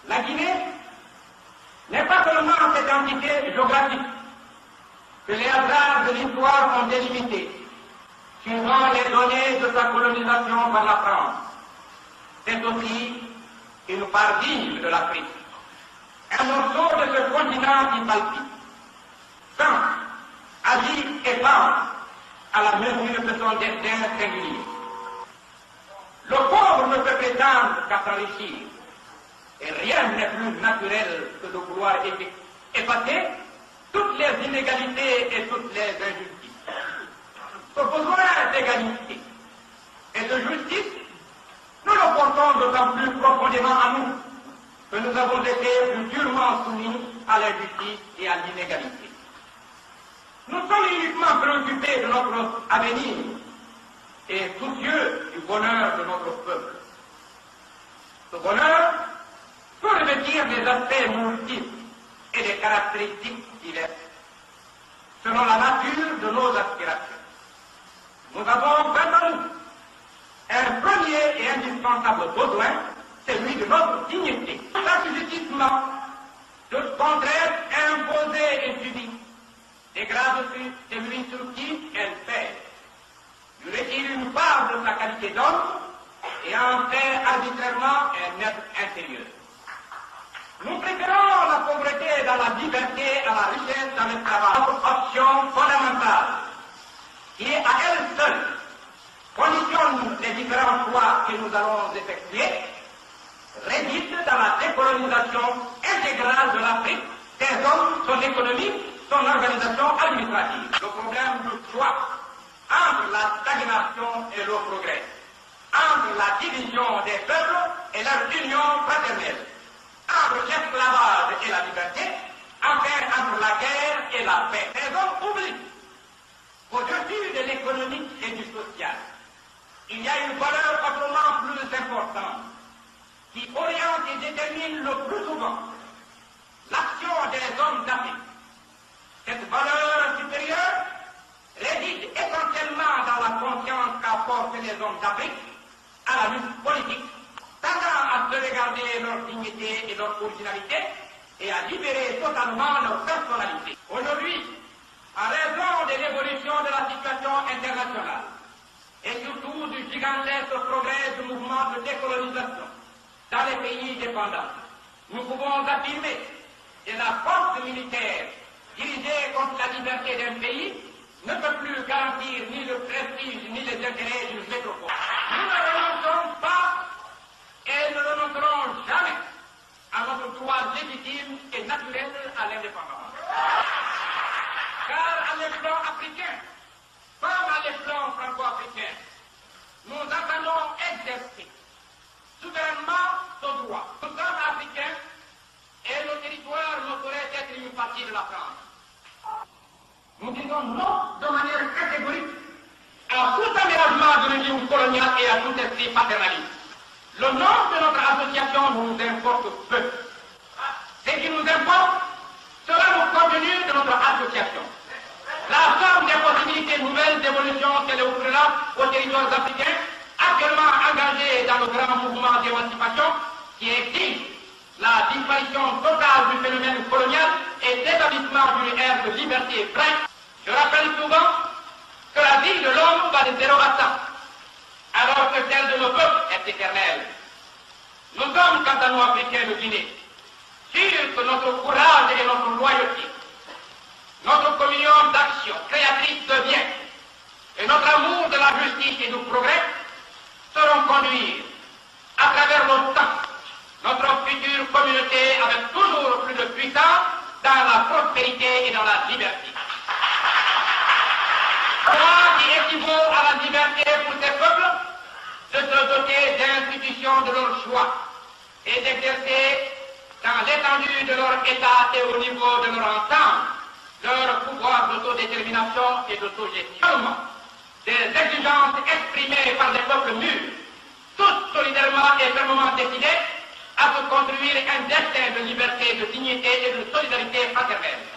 La Guinée n'est pas seulement cette entité géographique que les hasards de l'histoire ont délimitée, suivant les données de sa colonisation par la France. C'est aussi une part digne de l'Afrique, un morceau de ce continent qui palpite, sent, agit et pense à la mesure de son destin singulier. Le pauvre ne peut prétendre qu'à s'enrichir, et rien n'est plus naturel que de vouloir effacer toutes les inégalités et toutes les injustices. Ce besoin d'égalité et de justice, nous le portons d'autant plus profondément à nous que nous avons été plus durement soumis à l'injustice et à l'inégalité. Nous sommes uniquement préoccupés de notre avenir et soucieux du bonheur de notre peuple. Ce bonheur peut revêtir des aspects multiples et des caractéristiques diverses, selon la nature de nos aspirations. Nous avons devant nous un premier et indispensable besoin, celui de notre dignité. L'assujettissement de contraintes imposées et subies dégrade celui sur qui elle pèse, lui retire une part de sa qualité d'homme et en fait arbitrairement un être intérieur. Nous préférons la pauvreté dans la liberté à la richesse dans l'esclavage. Notre option fondamentale, qui est à elle seule, conditionne les différents choix que nous allons effectuer, réside dans la décolonisation intégrale de l'Afrique, ses hommes, son économie, son organisation administrative. Le problème du choix entre la stagnation et le progrès, entre la division des peuples et leur union fraternelle, entre l'esclavage et la liberté, enfin entre la guerre et la paix. Les hommes oublient qu'au-dessus de l'économique et du social, il y a une valeur autrement plus importante qui oriente et détermine le plus souvent l'action des hommes d'Afrique. Cette valeur supérieure réside essentiellement dans la confiance qu'apportent les hommes d'Afrique à la lutte politique, tendant à sauvegarder leur dignité et leur originalité et à libérer totalement leur personnalité. Aujourd'hui, en raison de l'évolution de la situation internationale et surtout du gigantesque progrès du mouvement de décolonisation dans les pays dépendants, nous pouvons affirmer que la force militaire dirigée contre la liberté d'un pays ne peut plus garantir ni le prestige ni les intérêts d'une métropole. Nous ne renoncerons pas et ne renoncerons jamais à notre droit légitime et naturel à l'indépendance. Car à l'échelon africain, comme à l'échelon franco-africain, nous entendons exercer souverainement ce droit. Nous sommes africains et nos territoires ne sauraient être une partie de la France. Nous disons non de manière catégorique à tout aménagement du régime colonial et à tout esprit paternaliste. Le nom de notre association nous importe peu. Ce qui nous importe sera le contenu de notre association. La somme des possibilités nouvelles d'évolution qu'elle offrira aux territoires africains actuellement engagés dans le grand mouvement d'émancipation qui exige la disparition totale du phénomène colonial et l'établissement d'une ère de liberté pleine. Je rappelle souvent que la vie de l'homme va de 0 à 100, alors que celle de nos peuples est éternelle. Nous sommes, quant à nous, Africains de Guinée, sûrs que notre courage et notre loyauté, notre communion d'action créatrice de bien et notre amour de la justice et du progrès sauront conduire, à travers le temps, notre future communauté avec toujours plus de puissance dans la prospérité et dans la liberté. Droit qui équivaut à la liberté pour ces peuples de se doter d'institutions de leur choix et d'exercer dans l'étendue de leur état et au niveau de leur ensemble leur pouvoir d'autodétermination et d'autogestion. Des exigences exprimées par des peuples mûrs, tous solidairement et fermement décidés à se construire un destin de liberté, de dignité et de solidarité fraternelle.